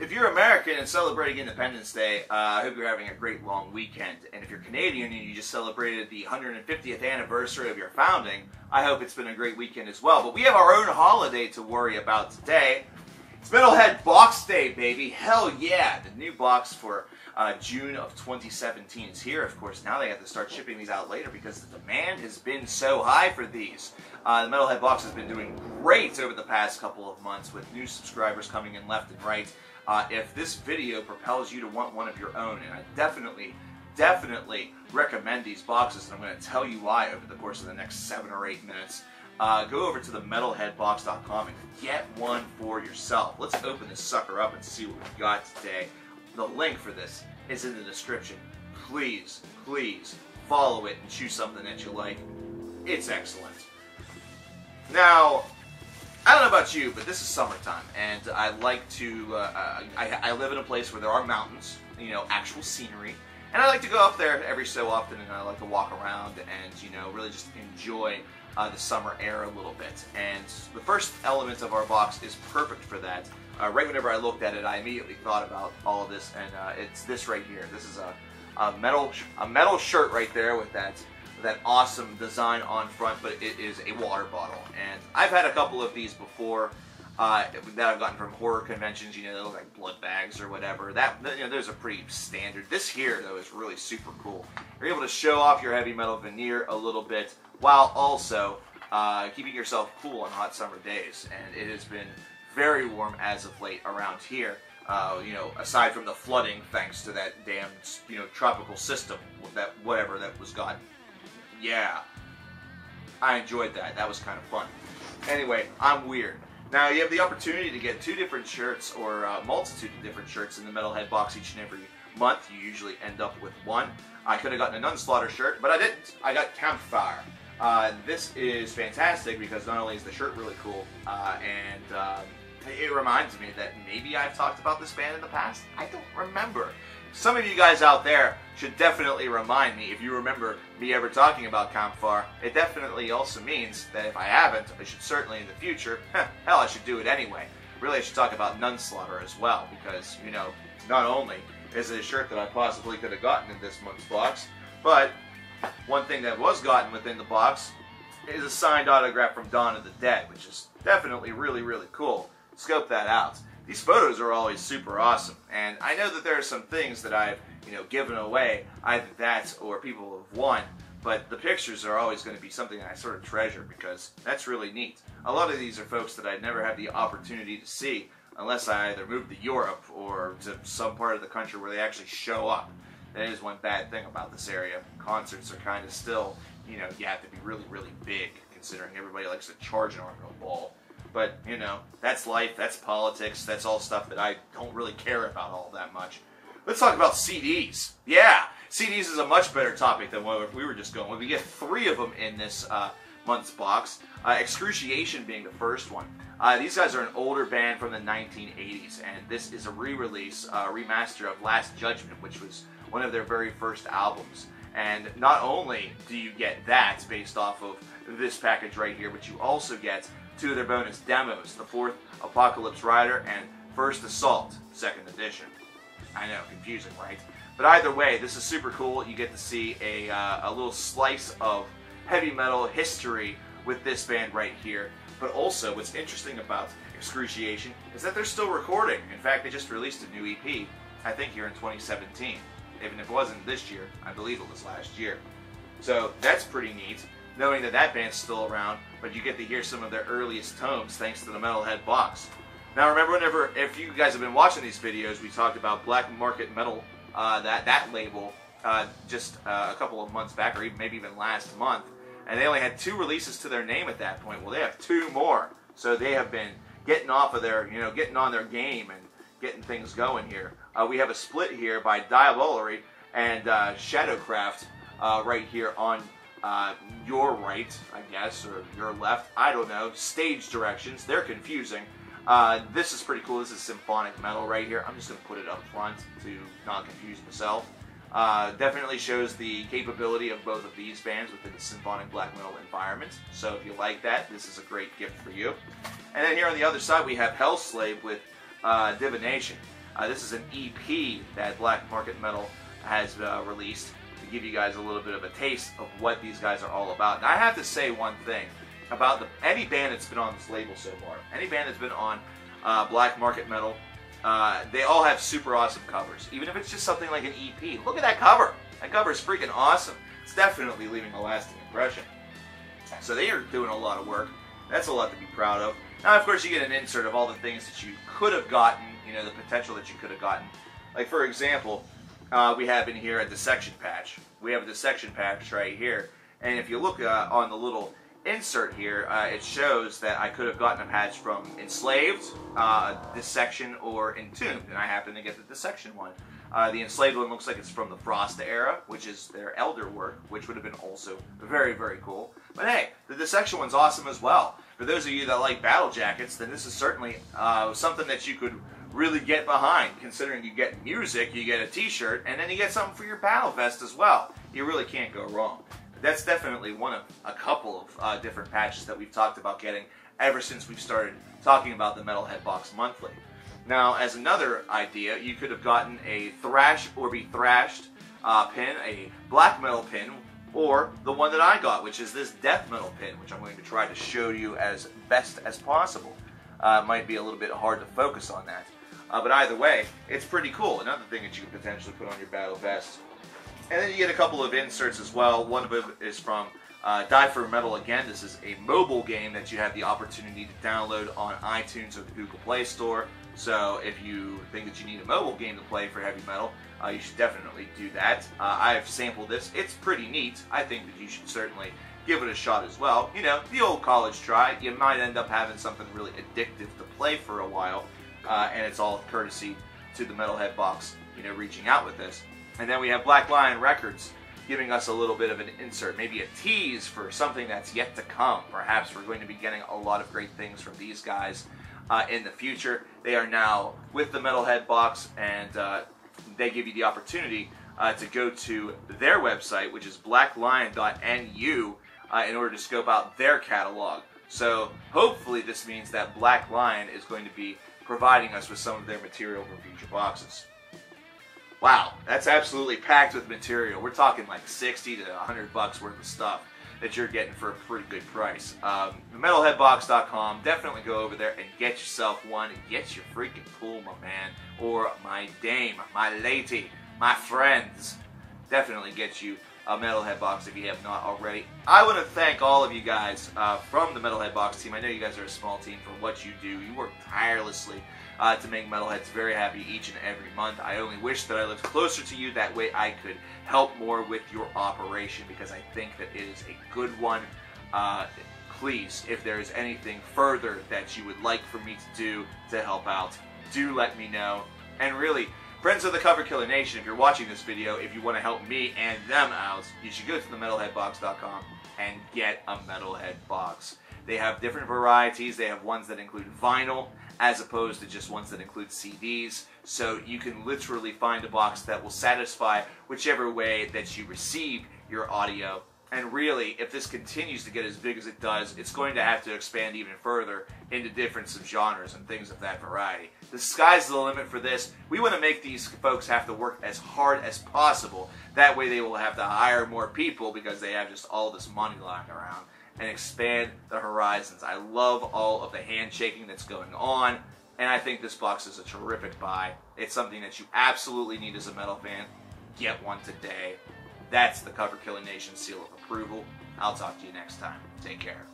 If you're American and celebrating Independence Day, I hope you're having a great long weekend. And if you're Canadian and you just celebrated the 150th anniversary of your founding, I hope it's been a great weekend as well. But we have our own holiday to worry about today. It's Metalhead Box Day, baby. Hell yeah! The new box for June of 2017 is here. Of course, now they have to start shipping these out later because the demand has been so high for these. The Metalhead Box has been doing great over the past couple of months with new subscribers coming in left and right. If this video propels you to want one of your own, and I definitely recommend these boxes, and I'm going to tell you why over the course of the next 7 or 8 minutes, go over to the metalheadbox.com and get one for yourself. Let's open this sucker up and see what we've got today. The link for this is in the description. Please follow it and choose something that you like. It's excellent. Now, I don't know about you, but this is summertime, and I like to, I live in a place where there are mountains, you know, actual scenery, and I like to go up there every so often, and I like to walk around and, you know, really just enjoy the summer air a little bit. And the first element of our box is perfect for that. Right whenever I looked at it, I immediately thought about all of this, and it's this right here. This is a metal shirt right there with that awesome design on front, but it is a water bottle. And I've had a couple of these before that I've gotten from horror conventions. You know, they look like blood bags or whatever. You know, those are pretty standard. This here, though, is really super cool. You're able to show off your heavy metal veneer a little bit while also keeping yourself cool on hot summer days. And it has been very warm as of late around here. You know, aside from the flooding, thanks to that damn, you know, tropical system, whatever that was got. Yeah, I enjoyed that. That was kind of fun. Anyway, I'm weird. Now, you have the opportunity to get 2 different shirts or a multitude of different shirts in the Metalhead Box each and every month. You usually end up with one. I could have gotten a Nunslaughter shirt, but I didn't. I got Campfire. This is fantastic because not only is the shirt really cool, and it reminds me that maybe I've talked about this band in the past. I don't remember. Some of you guys out there should definitely remind me if you remember me ever talking about Campfire. It definitely also means that if I haven't, I should certainly in the future, hell, I should do it anyway. Really, I should talk about Nunslaughter as well because, you know, not only is it a shirt that I possibly could have gotten in this month's box, but one thing that was gotten within the box is a signed autograph from Dawn of the Dead, which is definitely really cool. Scope that out. These photos are always super awesome, and I know that there are some things that I've, you know, given away, either that or people have won, but the pictures are always going to be something that I sort of treasure because that's really neat. A lot of these are folks that I'd never had the opportunity to see unless I either moved to Europe or to some part of the country where they actually show up. That is one bad thing about this area. Concerts are kind of still, you know, you have to be really big considering everybody likes to charge an arm to a ball. But, you know, that's life, that's politics, that's all stuff that I don't really care about all that much. Let's talk about CDs. Yeah, CDs is a much better topic than what we were just going with. We get 3 of them in this month's box. Excruciation being the first one. These guys are an older band from the 1980s, and this is a re-release, remaster of Last Judgment, which was one of their very first albums. And not only do you get that based off of this package right here, but you also get 2 of their bonus demos, the 4th Apocalypse Rider and First Assault, 2nd edition. I know, confusing, right? But either way, this is super cool. You get to see a little slice of heavy metal history with this band right here. But also, what's interesting about Excruciation is that they're still recording. In fact, they just released a new EP, I think here in 2017. Even if it wasn't this year, I believe it was last year. So that's pretty neat, knowing that that band's still around, but you get to hear some of their earliest tomes thanks to the Metalhead Box. Now remember, if you guys have been watching these videos, we talked about Black Market Metal, that label, just a couple of months back, or maybe even last month, and they only had 2 releases to their name at that point. Well, they have 2 more, so they have been getting off of their, you know, getting on their game and getting things going here. We have a split here by Diabolery and Shadowcraft right here on your right, I guess, or your left. I don't know. Stage directions. They're confusing. This is pretty cool. This is symphonic metal right here. I'm just going to put it up front to not confuse myself. Definitely shows the capability of both of these bands within the symphonic black metal environment. So if you like that, this is a great gift for you. And then here on the other side, we have Hellslave with Divination. This is an EP that Black Market Metal has released to give you guys a little bit of a taste of what these guys are all about. And I have to say one thing about any band that's been on this label so far, any band that's been on Black Market Metal, they all have super awesome covers. Even if it's just something like an EP. Look at that cover. That cover is freaking awesome. It's definitely leaving a lasting impression. So they are doing a lot of work. That's a lot to be proud of. Now, of course, you get an insert of all the things that you could have gotten, you know, the potential that you could have gotten. Like, for example, we have in here a dissection patch. We have a dissection patch right here. And if you look on the little insert here, it shows that I could have gotten a patch from Enslaved, Dissection, or Entombed. And I happen to get the Dissection one. The Enslaved one looks like it's from the Frost era, which is their Elder work, which would have been also very, very cool. But hey, the Dissection one's awesome as well. For those of you that like battle jackets, then this is certainly something that you could really get behind, considering you get music, you get a t-shirt, and then you get something for your battle vest as well. You really can't go wrong. That's definitely one of a couple of different patches that we've talked about getting ever since we've started talking about the Metalhead Box Monthly. Now, as another idea, you could have gotten a Thrash or Be Thrashed pin, a black metal pin, or the one that I got, which is this death metal pin, which I'm going to try to show you as best as possible. It might be a little bit hard to focus on that. But either way, it's pretty cool. Another thing that you can potentially put on your battle vest. And then you get a couple of inserts as well. One of them is from Die for Metal Again. This is a mobile game that you have the opportunity to download on iTunes or the Google Play Store. So if you think that you need a mobile game to play for heavy metal, you should definitely do that. I've sampled this. It's pretty neat. I think that you should certainly give it a shot as well. You know, the old college try. You might end up having something really addictive to play for a while, and it's all courtesy to the Metalhead Box, you know, reaching out with this. And then we have Black Lion Records giving us a little bit of an insert, maybe a tease for something that's yet to come. Perhaps we're going to be getting a lot of great things from these guys in the future. They are now with the Metalhead Box, and they give you the opportunity to go to their website, which is blacklion.nu, in order to scope out their catalog. So hopefully this means that Black Lion is going to be providing us with some of their material for future boxes. Wow, that's absolutely packed with material. We're talking like 60 to 100 bucks worth of stuff that you're getting for a pretty good price. Metalheadbox.com, definitely go over there and get yourself one. Get your freaking cool, my man, or my dame, my lady, my friends. Definitely get you a Metalhead Box if you have not already. I want to thank all of you guys from the Metalhead Box team. I know you guys are a small team for what you do. You work tirelessly to make Metalheads very happy each and every month. I only wish that I lived closer to you. That way I could help more with your operation, because I think that it is a good one. Please, if there is anything further that you would like for me to do to help out, do let me know. And really, friends of the Cover Killer Nation, if you're watching this video, if you want to help me and them out, you should go to the metalheadbox.com and get a Metalhead Box. They have different varieties. They have ones that include vinyl, as opposed to just ones that include CDs. So you can literally find a box that will satisfy whichever way that you receive your audio. And really, if this continues to get as big as it does, it's going to have to expand even further into different subgenres and things of that variety. The sky's the limit for this. We want to make these folks have to work as hard as possible. That way they will have to hire more people, because they have just all this money lying around, and expand the horizons. I love all of the handshaking that's going on, and I think this box is a terrific buy. It's something that you absolutely need as a metal fan. Get one today. That's the Cover Killer Nation seal of approval. I'll talk to you next time. Take care.